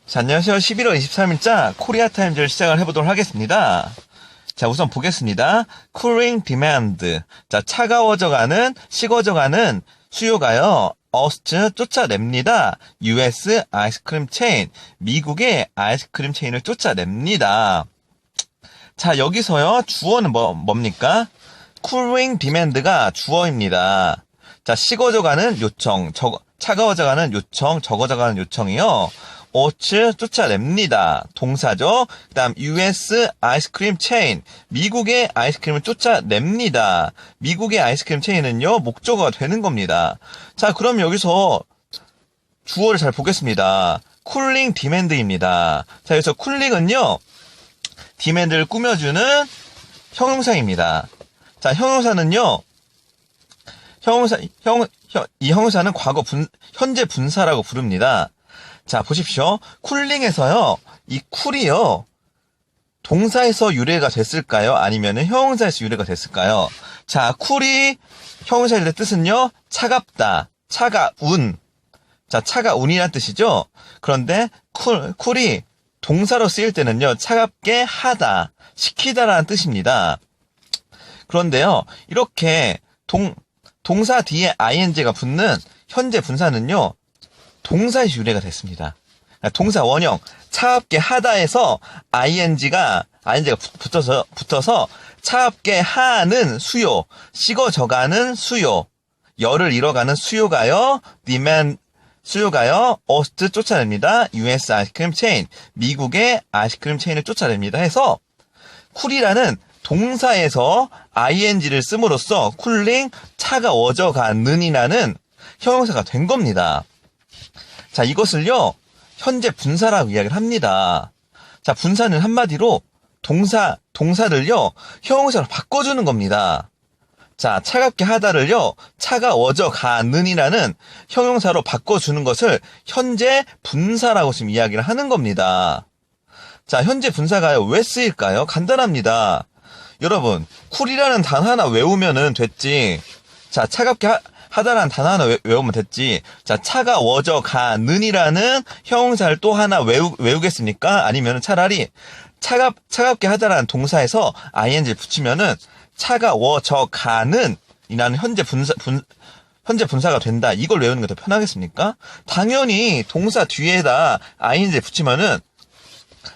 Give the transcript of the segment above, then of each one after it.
자, 안녕하세요. 11월 23일자 코리아 타임즈를 시작을 해보도록 하겠습니다. 자, 우선 보겠습니다. Cooling demand. 자, 차가워져가는, 식어져가는 수요가요. 어스트 쫓아냅니다. US 아이스크림 체인. 미국의 아이스크림 체인을 쫓아냅니다. 자, 여기서요. 주어는 뭡니까? Cooling demand가 주어입니다. 자, 식어져가는 요청, 차가워져가는 요청, 적어져가는 요청이요. 어츠 쫓아냅니다. 동사죠. 그 다음 US 아이스크림 체인. 미국의 아이스크림을 쫓아냅니다. 미국의 아이스크림 체인은요. 목적어가 되는 겁니다. 자, 그럼 여기서 주어를 잘 보겠습니다. 쿨링 디맨드입니다. 자, 여기서 쿨링은요. 디맨드를 꾸며주는 형용사입니다. 자, 형용사는요. 이 형용사는 현재 분사라고 부릅니다. 자, 보십시오. 쿨링에서요, 이 쿨이요, 동사에서 유래가 됐을까요? 아니면은 형용사에서 유래가 됐을까요? 자, 쿨이 형용사의 뜻은요, 차갑다, 차가운. 자, 차가운이란 뜻이죠? 그런데 쿨이 동사로 쓰일 때는요, 차갑게 하다, 식히다라는 뜻입니다. 그런데요, 이렇게 동사 뒤에 ing가 붙는 현재 분사는요, 동사의 유래가 됐습니다. 동사 원형 차갑게 하다에서 ing가 붙어서 차갑게 하는 수요, 식어져가는 수요, 열을 잃어가는 수요가요, 어스트 쫓아냅니다. US 아이스크림 체인, 미국의 아이스크림 체인을 쫓아냅니다. 해서 쿨이라는 동사에서 ing를 씀으로써 쿨링 차가워져가는이라는 형용사가 된 겁니다. 자, 이것을요, 현재 분사라고 이야기를 합니다. 자, 분사는 한마디로 동사를요, 형용사로 바꿔주는 겁니다. 자, 차갑게 하다를요, 차가워져 가는이라는 형용사로 바꿔주는 것을 현재 분사라고 지금 이야기를 하는 겁니다. 자, 현재 분사가요, 왜 쓰일까요? 간단합니다. 여러분, 쿨이라는 단 하나 외우면은 됐지. 자, 차갑게 하다라는 단어 하나 외우면 됐지. 자, 차가워져 가는이라는 형용사를 또 하나 외우겠습니까? 아니면 차라리 차갑게 하다라는 동사에서 ing를 붙이면은 차가워져 가는 이라는 현재 분사가 된다. 이걸 외우는 게 더 편하겠습니까? 당연히 동사 뒤에다 ing를 붙이면은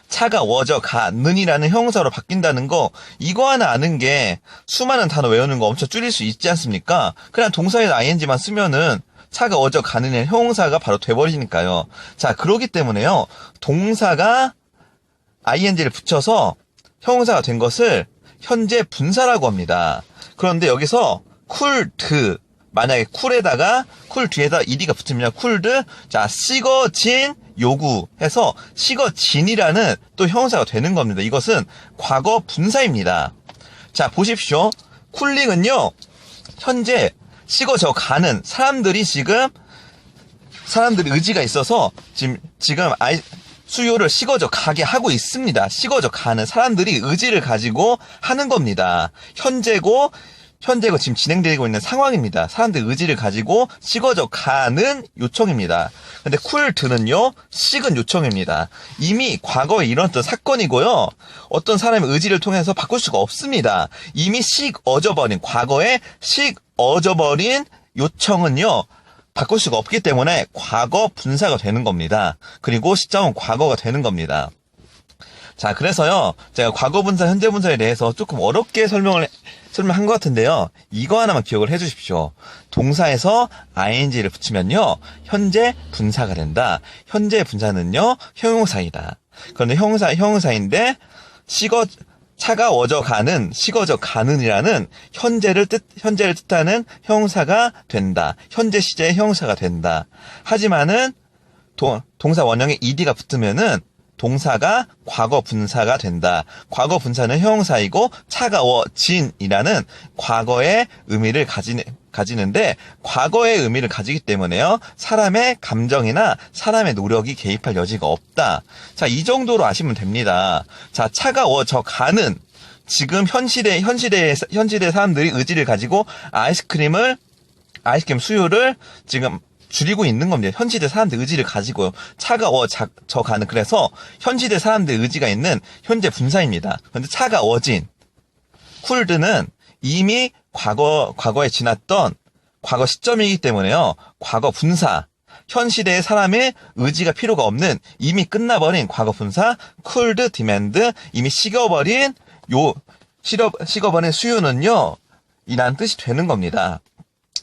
차가워져 가는이라는 형용사로 바뀐다는 거, 이거 하나 아는 게 수많은 단어 외우는 거 엄청 줄일 수 있지 않습니까? 그냥 동사에 ing만 쓰면은 차가워져 가는 형용사가 바로 돼버리니까요. 자, 그러기 때문에요. 동사가 ing를 붙여서 형용사가 된 것을 현재 분사라고 합니다. 그런데 여기서 쿨드, 만약에 쿨에다가 쿨 뒤에다 ed가 붙으면 쿨드, 자, 식어진 요구해서 식어진이라는 또 형용사가 되는 겁니다. 이것은 과거 분사입니다. 자, 보십시오. 쿨링은요, 현재 식어져 가는 사람들이 의지가 있어서 지금 수요를 식어져 가게 하고 있습니다. 식어져 가는 사람들이 의지를 가지고 하는 겁니다. 현재고 지금 진행되고 있는 상황입니다. 사람들의 의지를 가지고 식어져 가는 요청입니다. 근데 쿨드는요, 식은 요청입니다. 이미 과거에 일어났던 사건이고요. 어떤 사람의 의지를 통해서 바꿀 수가 없습니다. 이미 과거에 식어져버린 요청은요, 바꿀 수가 없기 때문에 과거 분사가 되는 겁니다. 그리고 시점은 과거가 되는 겁니다. 자, 그래서요, 제가 과거 분사, 현재 분사에 대해서 조금 어렵게 설명한 것 같은데요. 이거 하나만 기억을 해주십시오. 동사에서 ing를 붙이면요, 현재 분사가 된다. 현재 분사는요, 형용사이다. 그런데 형용사인데, 차가워져 가는이라는 현재를 뜻하는 형용사가 된다. 현재 시제의 형용사가 된다. 하지만은, 동사 원형에 ed가 붙으면은, 동사가 과거 분사가 된다. 과거 분사는 형용사이고 차가워진이라는 과거의 의미를 가지는데, 과거의 의미를 가지기 때문에요, 사람의 감정이나 사람의 노력이 개입할 여지가 없다. 자, 이 정도로 아시면 됩니다. 자, 차가워져 가는, 지금 현 시대의 사람들이 의지를 가지고 아이스크림 수요를 지금 줄이고 있는 겁니다. 현 시대 사람들 의지를 가지고 차가워져 가는, 그래서 현 시대 사람들 의지가 있는 현재 분사입니다. 그런데 차가워진 쿨드는 이미 과거에 지났던 과거 시점이기 때문에요. 과거 분사, 현 시대의 사람의 의지가 필요가 없는 이미 끝나버린 과거 분사 쿨드 디맨드, 이미 식어버린 수요는요 이란 뜻이 되는 겁니다.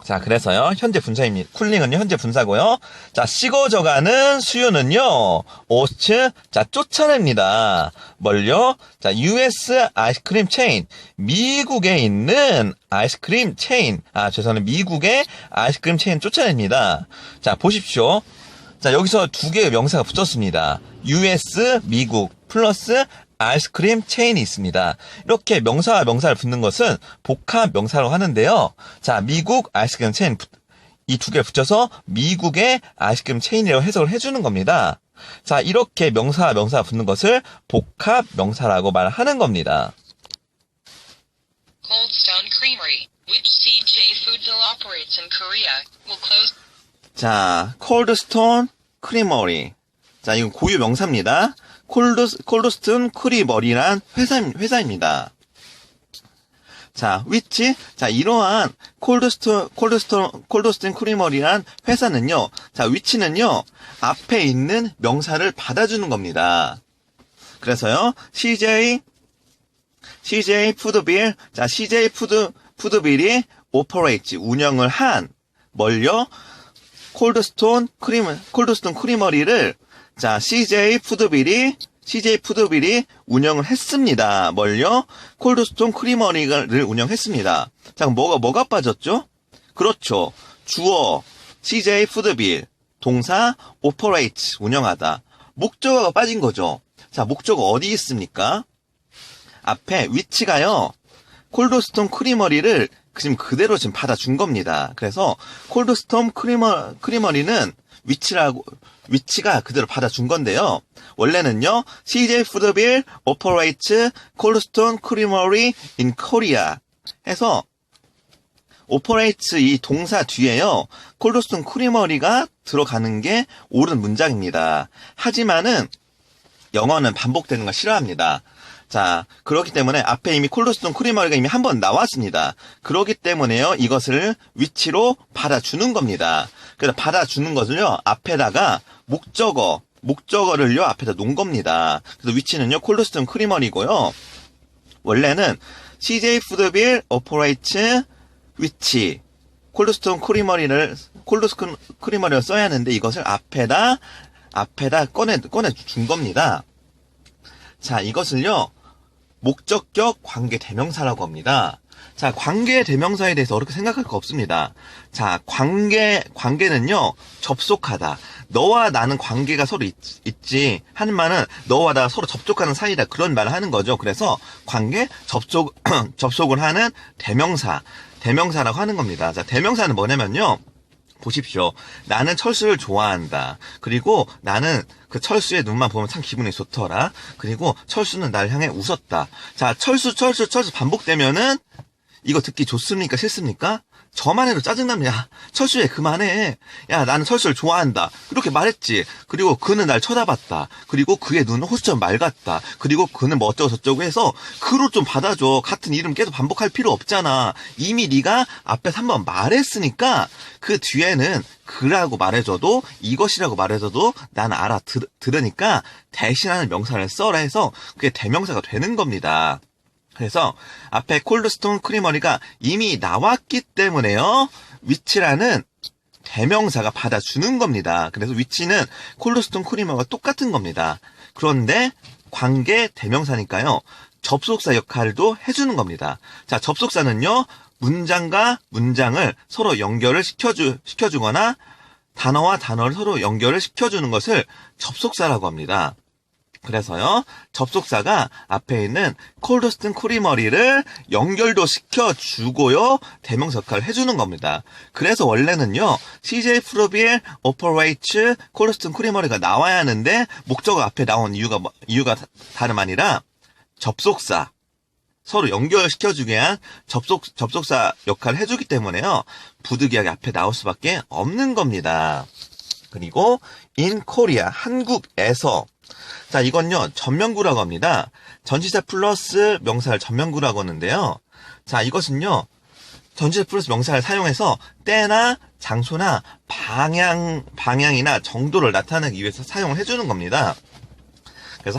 자, 그래서요 현재 분사입니다. 쿨링은요 현재 분사고요. 자, 식어져가는 수요는요 오스트, 자, 쫓아냅니다. 뭘요? 자, US 아이스크림 체인, 미국에 있는 아이스크림 체인, 미국의 아이스크림 체인 쫓아냅니다. 자, 보십시오. 자, 여기서 두 개의 명사가 붙었습니다. US 미국 플러스 아이스크림 체인이 있습니다. 이렇게 명사와 명사를 붙는 것은 복합 명사라고 하는데요. 자, 미국 아이스크림 체인, 이 두 개 붙여서 미국의 아이스크림 체인이라고 해석을 해주는 겁니다. 자, 이렇게 명사와 명사가 붙는 것을 복합 명사라고 말하는 겁니다. Cold Stone Creamery, which CJ Foodville operates in Korea, will close. 자, 콜드스톤 크리머리. 자, 이건 고유 명사입니다. 콜드스톤 크리머리란 회사입니다. 자, which, 자, 이러한 콜드스톤 크리머리란 회사는요, 자, which는요, 앞에 있는 명사를 받아주는 겁니다. 그래서요, CJ 푸드빌, 자, CJ 푸드빌이 operates, 운영을 한, 뭘요? 콜드스톤 크리머리를, 자, CJ 푸드빌이 운영을 했습니다. 뭘요? 콜드스톤 크리머리를 운영했습니다. 자, 그럼 뭐가 빠졌죠? 그렇죠. 주어, CJ 푸드빌, 동사, operate, 운영하다. 목적어가 빠진 거죠. 자, 목적어 어디 있습니까? 앞에 위치가요, 콜드스톤 크리머리를 지금 그대로 지금 받아준 겁니다. 그래서 콜드스톤 크리머리는 위치가 그대로 받아준 건데요. 원래는요, CJ 푸드빌 operates 콜드스톤 크리머리 in Korea 해서 operates 이 동사 뒤에요, 콜드스톤 크리머리가 들어가는 게 옳은 문장입니다. 하지만은 영어는 반복되는 걸 싫어합니다. 자, 그렇기 때문에 앞에 이미 콜드스톤 크리머리가 이미 한 번 나왔습니다. 그렇기 때문에요, 이것을 위치로 받아주는 겁니다. 그래서 받아주는 것을요, 앞에다가 목적어를요, 앞에다 놓은 겁니다. 그래서 위치는요, 콜드스톤 크리머리고요. 원래는 CJ 푸드빌 operates 위치, 콜드스톤 크리머리를 써야 하는데 이것을 앞에다 꺼내 준 겁니다. 자, 이것을요, 목적격 관계 대명사라고 합니다. 자, 관계 대명사에 대해서 어렵게 생각할 거 없습니다. 자, 관계는요, 접속하다. 너와 나는 관계가 서로 있지 하는 말은 너와 나 서로 접촉하는 사이다, 그런 말을 하는 거죠. 그래서 관계, 접속을 하는 대명사라고 하는 겁니다. 자, 대명사는 뭐냐면요, 보십시오. 나는 철수를 좋아한다. 그리고 나는 그 철수의 눈만 보면 참 기분이 좋더라. 그리고 철수는 나를 향해 웃었다. 자, 철수 반복되면은 이거 듣기 좋습니까? 싫습니까? 저만 해도 짜증납니다. 야, 철수해, 그만해. 야, 나는 철수를 좋아한다. 이렇게 말했지. 그리고 그는 날 쳐다봤다. 그리고 그의 눈은 호수처럼 맑았다. 그리고 그는 뭐 어쩌고 저쩌고 해서 그로 좀 받아줘. 같은 이름 계속 반복할 필요 없잖아. 이미 네가 앞에서 한번 말했으니까 그 뒤에는 그라고 말해줘도, 이것이라고 말해줘도 난 들으니까 대신하는 명사를 써라 해서 그게 대명사가 되는 겁니다. 그래서 앞에 콜드스톤 크리머리가 이미 나왔기 때문에요, 위치라는 대명사가 받아주는 겁니다. 그래서 위치는 콜드스톤 크리머리와 똑같은 겁니다. 그런데 관계 대명사니까요, 접속사 역할도 해주는 겁니다. 자, 접속사는요, 문장과 문장을 서로 연결을 시켜주거나 단어와 단어를 서로 연결을 시켜주는 것을 접속사라고 합니다. 그래서요, 접속사가 앞에 있는 콜드스톤 크리머리를 연결도 시켜주고요, 대명사 역할을 해주는 겁니다. 그래서 원래는요, CJ 푸드빌 operates 콜드스톤 크리머리가 나와야 하는데 목적어 앞에 나온 이유가 다름 아니라 접속사 서로 연결시켜주게 한 접속사 역할을 해주기 때문에요. 부득이하게 앞에 나올 수밖에 없는 겁니다. 그리고 in Korea, 한국에서. 자, 이건요, 전면구라고 합니다. 전치사 플러스 명사를 전면구라고 하는데요. 자, 이것은요, 전치사 플러스 명사를 사용해서 때나 장소나 방향이나 정도를 나타내기 위해서 사용을 해주는 겁니다. 그래서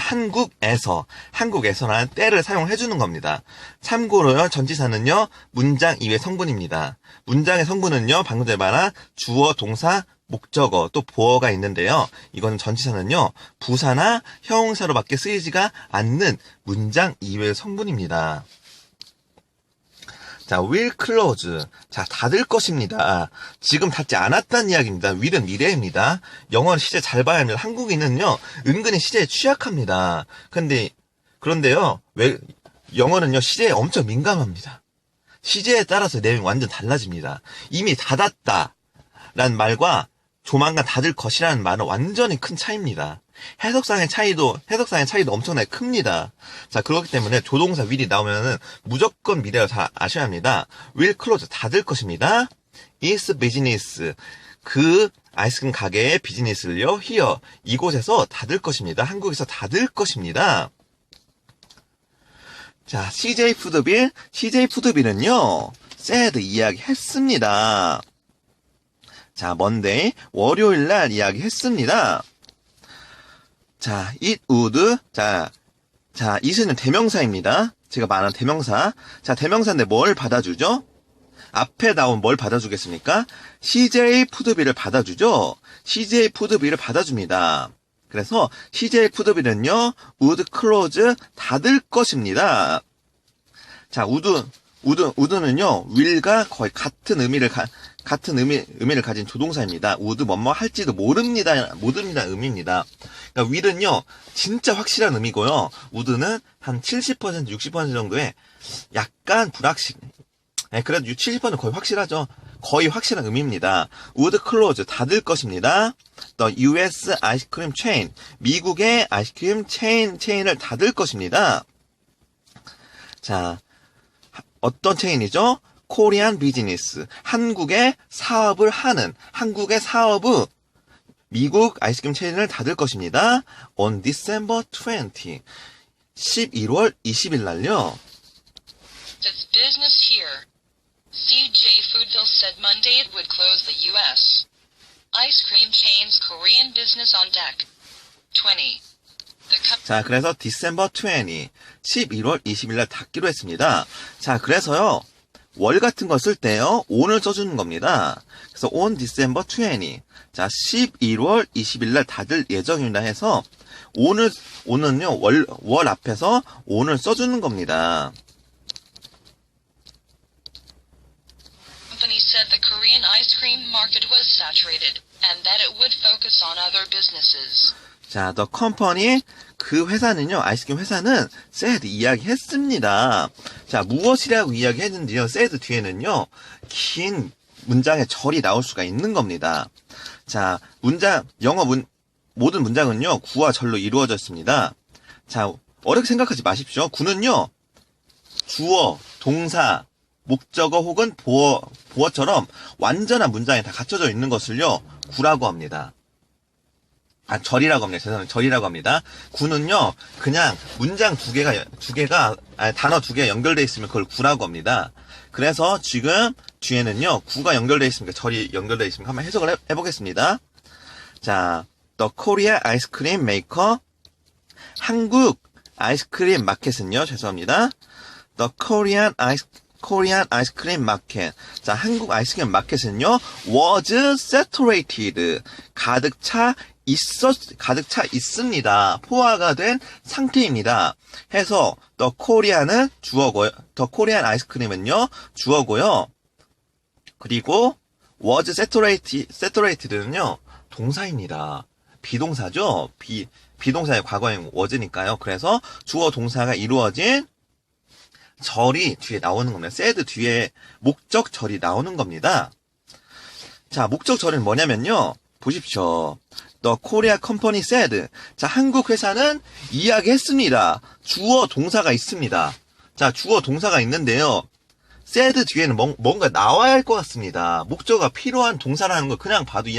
한국에서라는 때를 사용해주는 겁니다. 참고로요, 전치사는요, 문장 이외 성분입니다. 문장의 성분은요, 방금 전에 말한 주어, 동사, 목적어, 또 보어가 있는데요. 이거는 전치사는요, 부사나 형용사로밖에 쓰이지가 않는 문장 이외의 성분입니다. 자, will close. 자, 닫을 것입니다. 지금 닫지 않았다는 이야기입니다. will은 미래입니다. 영어는 시제 잘 봐야 합니다. 한국인은요, 은근히 시제에 취약합니다. 그런데요, 영어는요, 시제에 엄청 민감합니다. 시제에 따라서 내용이 완전 달라집니다. 이미 닫았다 라는 말과 조만간 닫을 것이라는 말은 완전히 큰 차이입니다. 해석상의 차이도 엄청나게 큽니다. 자, 그렇기 때문에 조동사 will이 나오면은 무조건 미래를 잘 아셔야 합니다. will close, 닫을 것입니다. is business, 그 아이스크림 가게의 비즈니스를요, here, 이곳에서 닫을 것입니다. 한국에서 닫을 것입니다. 자, CJ 푸드빌은요, said 이야기했습니다. 자, Monday, 월요일 날 이야기했습니다. 자, it would. 자, it은 대명사입니다. 제가 말한 대명사. 자, 대명사인데 뭘 받아주죠? 앞에 나온 뭘 받아주겠습니까? CJ 푸드빌을 받아주죠? CJ 푸드빌을 받아줍니다. 그래서 CJ 푸드빌은요, would close, 닫을 것입니다. 자, would는요, will과 거의 같은 의미를 가진 조동사입니다. would 뭐뭐 할지도 모릅니다 의미입니다. 그러니까 will은요, 진짜 확실한 의미고요. would는 한 70%, 60% 정도의 약간 불확실. 네, 그래도 70%는 거의 확실하죠. 거의 확실한 의미입니다. would close, 닫을 것입니다. The US 아이스크림 체인, 미국의 아이스크림 체인을 닫을 것입니다. 자, 어떤 체인이죠? 코리안 비즈니스, 한국의 사업을 미국 아이스크림 체인을 닫을 것입니다. On December 20, 11월 20일 날요. Does business here. CJ Foodville said Monday it would close the U.S. ice cream chain's Korean business on deck. 20. 자, 그래서 December 20, 11월 20일 날 닫기로 했습니다. 자, 그래서요, 월 같은 거 쓸 때요, on을 써주는 겁니다. 그래서 on December 20. 자, 11월 20일 날 닫을 예정입니다 해서, on은요, 월 앞에서 on을 써주는 겁니다. Company said the Korean ice cream market was saturated, and that it would focus on other businesses. 자, the company, 그 회사는요, 아이스크림 회사는 said 이야기했습니다. 자, 무엇이라고 이야기했는지요, said 뒤에는요, 긴 문장의 절이 나올 수가 있는 겁니다. 자, 모든 문장은요, 구와 절로 이루어져 있습니다. 자, 어렵게 생각하지 마십시오. 구는요, 주어, 동사, 목적어 혹은 보어처럼 완전한 문장에 다 갖춰져 있는 것을요, 구라고 합니다. 절이라고 합니다. 죄송합니다. 절이라고 합니다. 구는요, 그냥 문장 단어 두 개가 연결되어 있으면 그걸 구라고 합니다. 그래서 지금 뒤에는요, 구가 연결되어 있으니까 절이 연결되어 있으니까 한번 해석을 해보겠습니다. 자, The Korea Ice Cream Maker, 한국 아이스크림 마켓은요, 죄송합니다. The Korean Ice Cream Market. 자, 한국 아이스크림 마켓은요, was saturated. 가득 차 있습니다. 포화가 된 상태입니다. 해서 The Korean은 주어고요. The Korean 아이스크림은요, 주어고요. 그리고 was saturated는요, 동사입니다. 비동사죠. 비동사의 과거형 was니까요. 그래서 주어 동사가 이루어진 절이 뒤에 나오는 겁니다. said 뒤에 목적 절이 나오는 겁니다. 자, 목적 절은 뭐냐면요. 보십시오. The Korea Company said. 자, 한국 회사는 이야기했습니다. 주어 동사가 있습니다. 자, 주어 동사가 있는데요. said 뒤에는 뭔가 나와야 할 것 같습니다. 목적어가 필요한 동사라는 걸 그냥 봐도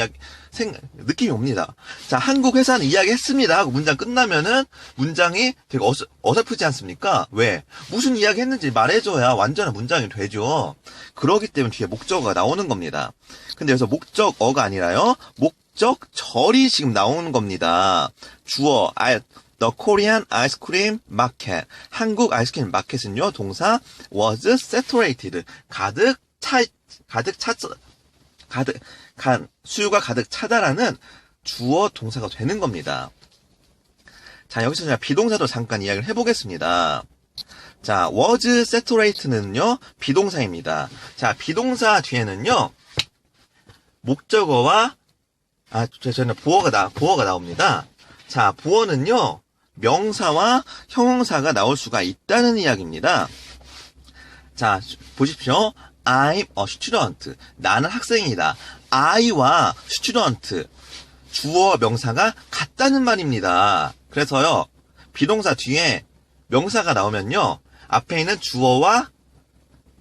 느낌이 옵니다. 자, 한국 회사는 이야기했습니다 하고 문장 끝나면은 문장이 되게 어설프지 않습니까? 왜? 무슨 이야기 했는지 말해줘야 완전한 문장이 되죠. 그러기 때문에 뒤에 목적어가 나오는 겁니다. 근데 여기서 목적어가 아니라요. 목적절이 지금 나오는 겁니다. 주어, The Korean Ice Cream Market. 한국 아이스크림 마켓은요, 동사 was saturated. 수요가 가득 차다라는 주어 동사가 되는 겁니다. 자, 여기서 제가 비동사도 잠깐 이야기를 해보겠습니다. 자, was saturated는요, 비동사입니다. 자, 비동사 뒤에는요, 목적어와, 저는 보어가 나옵니다. 자, 보어는요, 명사와 형용사가 나올 수가 있다는 이야기입니다. 자, 보십시오. I'm a student. 나는 학생이다. I와 student. 주어 명사가 같다는 말입니다. 그래서요, 비동사 뒤에 명사가 나오면요, 앞에 있는 주어와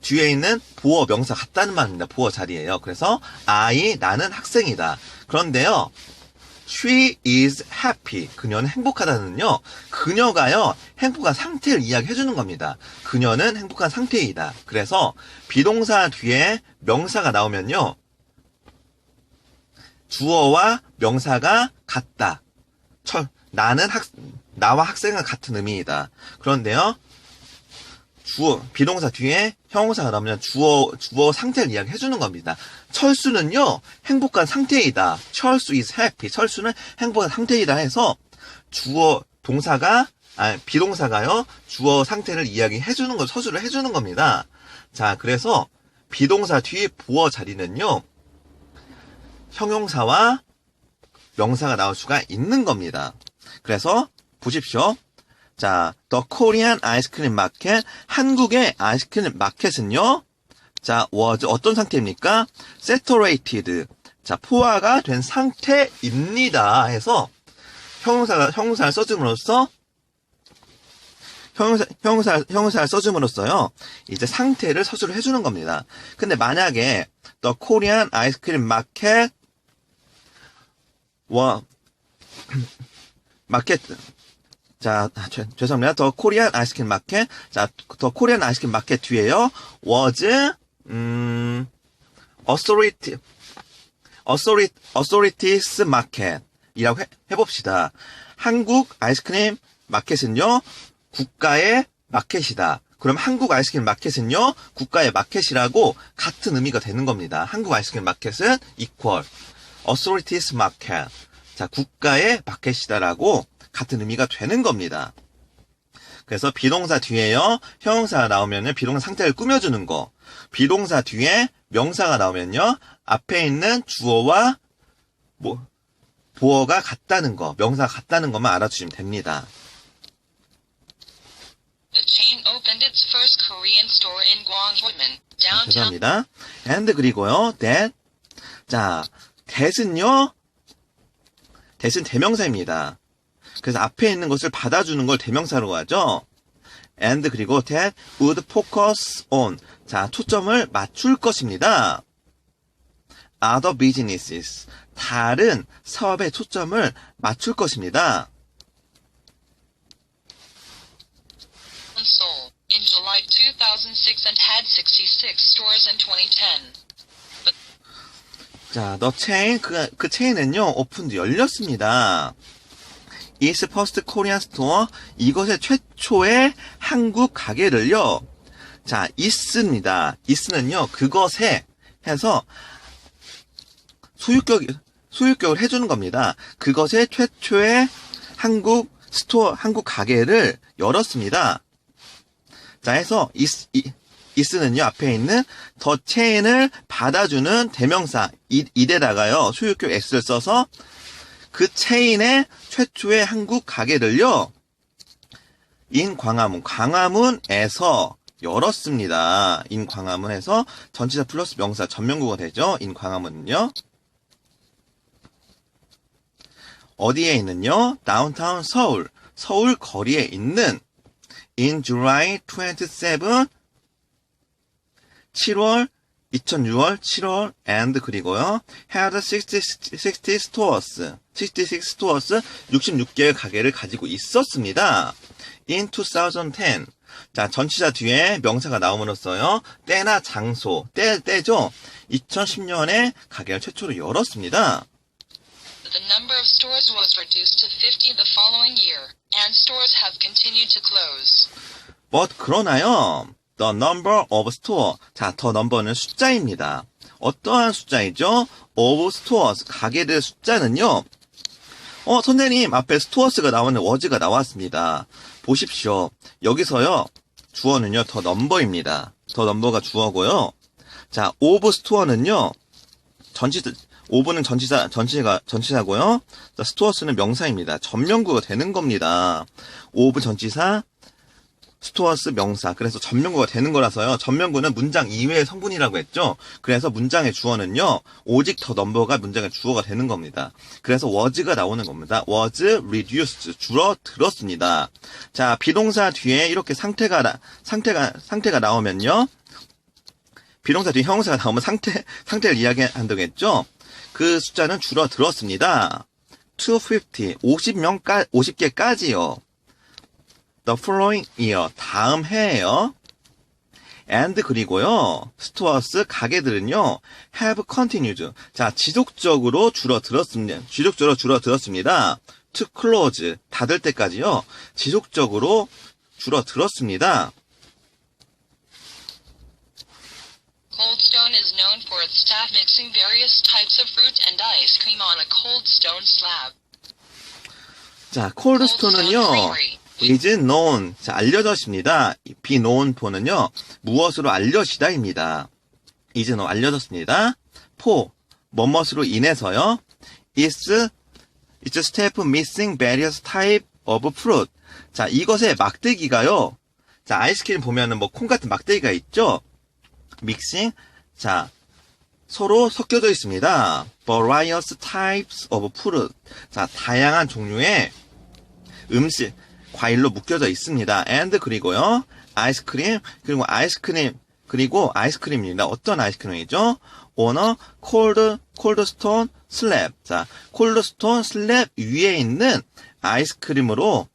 뒤에 있는 보어 명사 같다는 말입니다. 보어 자리예요. 그래서 나는 학생이다. 그런데요, she is happy. 그녀는 행복하다는요. 그녀가요, 행복한 상태를 이야기해주는 겁니다. 그녀는 행복한 상태이다. 그래서 비동사 뒤에 명사가 나오면요, 주어와 명사가 같다. 나와 학생은 같은 의미이다. 그런데요, 비동사 뒤에 형용사가 나오면 주어 상태를 이야기해주는 겁니다. 철수는요, 행복한 상태이다. 철수 is happy. 철수는 행복한 상태이다 해서 비동사가요, 주어 상태를 서술을 해주는 겁니다. 자, 그래서 비동사 뒤 보어 자리는요, 형용사와 명사가 나올 수가 있는 겁니다. 그래서 보십시오. 자, The Korean Ice Cream Market. 한국의 아이스크림 마켓은요, 자, was 어떤 상태입니까? Saturated. 자, 포화가 된 상태입니다. 해서 형용사를 써줌으로써 형용사를 써줌으로써요, 이제 상태를 서술을 해주는 겁니다. 근데 만약에 The Korean Ice Cream Market 자, 죄송합니다. 더 코리안 아이스크림 마켓. 자, 더 코리안 아이스크림 마켓 뒤에요, was, authorities market. 이라고 해봅시다. 한국 아이스크림 마켓은요, 국가의 마켓이다. 그럼 한국 아이스크림 마켓은요, 국가의 마켓이라고 같은 의미가 되는 겁니다. 한국 아이스크림 마켓은 equal, authorities market. 자, 국가의 마켓이다라고 같은 의미가 되는 겁니다. 그래서 비동사 뒤에요, 형용사가 나오면은 비동사 상태를 꾸며주는 거. 비동사 뒤에 명사가 나오면요, 앞에 있는 주어와 보어가 같다는 거, 명사가 같다는 것만 알아주시면 됩니다. The chain opened its first Korean store in Gwangwon, downtown. 죄송합니다. and 그리고요, that. 자, that은요, that은 대명사입니다. 그래서 앞에 있는 것을 받아주는 걸 대명사로 하죠. and 그리고 that would focus on. 자, 초점을 맞출 것입니다. other businesses. 다른 사업에 초점을 맞출 것입니다. Seoul in July 2006 and had 66 stores in 2010. 자, the chain, 그 체인은요, 오픈도 열렸습니다. is first Korean store. 이것의 최초의 한국 가게를요, 자, is입니다. is는요, 그것에 해서 소유격을 해주는 겁니다. 그것의 최초의 한국 가게를 열었습니다. 자, 해서 is는요, 앞에 있는 더 체인을 받아주는 대명사 이에다가요, 소유격 s를 써서 그 체인의 최초의 한국 가게를요, 광화문에서 열었습니다. 광화문에서 전치사 플러스 명사 전면구가 되죠. 광화문은요. 어디에 있는요? 다운타운 서울 거리에 있는 in July 27, 7월 2006월 7월 and 그리고요 had 66 stores 66개의 가게를 가지고 있었습니다. in 2010 자 전치사 뒤에 명사가 나옴으로써요 때나 장소 때죠 2010년에 가게를 최초로 열었습니다. The number of stores was reduced to 50 the following year, and stores have continued to close. but 그러나요 the number of store 자 더 넘버는 숫자입니다. 어떠한 숫자이죠? of stores 가게들의 숫자는요 선생님 앞에 stores가 나오는 워즈가 나왔습니다. 보십시오. 여기서요 주어는요 더 넘버입니다. 더 넘버가 주어고요. 자 of store는요 of는 전치사고요. 자 stores는 명사입니다. 전명구가 되는 겁니다. of 전치사 스토어스 명사. 그래서 전명구가 되는 거라서요. 전명구는 문장 이외의 성분이라고 했죠. 그래서 문장의 주어는요. 오직 더 넘버가 문장의 주어가 되는 겁니다. 그래서 was가 나오는 겁니다. was reduced. 줄어들었습니다. 자, 비동사 뒤에 이렇게 상태가 나오면요. 비동사 뒤에 형용사가 나오면 상태를 이야기한다고 했죠. 그 숫자는 줄어들었습니다. 250, 50개까지요. The following year, 다음 해에요. and 그리고요, stores, 가게들은요, have continued. 자, 지속적으로 줄어들었습니다. to close, 닫을 때까지요, 지속적으로 줄어들었습니다. Cold Stone is known for its staff mixing various types of fruit and ice cream on a Cold Stone slab. 자, cold stone은요, is known. 자, 알려졌습니다. be known for는요, 무엇으로 알려지다입니다. is known, 알려졌습니다. for, 뭐뭇으로 인해서요. it's step missing various type of fruit. 자, 이것의 막대기가요. 자, 아이스크림 보면은 뭐 콩 같은 막대기가 있죠? mixing. 자, 서로 섞여져 있습니다. various types of fruit. 자, 다양한 종류의 음식, 과일로 묶여져 있습니다. and 그리고요. 아이스크림, 그리고 아이스크림입니다. 어떤 아이스크림이죠? on a cold stone slab. 자, cold stone slab 위에 있는 아이스크림으로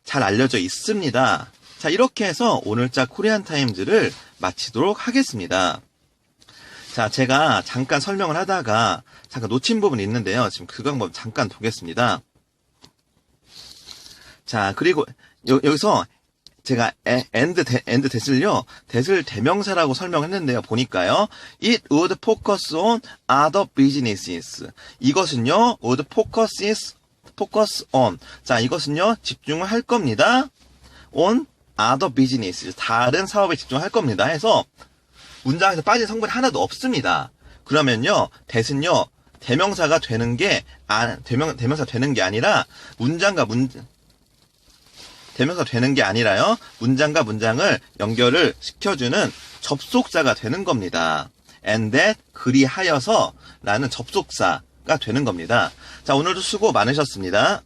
잘 알려져 있습니다. 자, 이렇게 해서 오늘자 코리안 타임즈를 마치도록 하겠습니다. 자, 제가 잠깐 설명을 하다가 잠깐 놓친 부분이 있는데요. 지금 그 방법 잠깐 보겠습니다. 자, 그리고 여기서 제가 and that을요, 대명사라고 설명했는데요. 보니까요. It would focus on other businesses. 이것은요, would focus on. 자, 이것은요, 집중을 할 겁니다. on other businesses. 다른 사업에 집중할 겁니다. 해서 문장에서 빠진 성분이 하나도 없습니다. 그러면요, that은요, 대명사가 되는 게 아니라 대명사 되는 게 아니라요. 문장과 문장을 연결을 시켜주는 접속사가 되는 겁니다. and that, 그리하여서 라는 접속사가 되는 겁니다. 자, 오늘도 수고 많으셨습니다.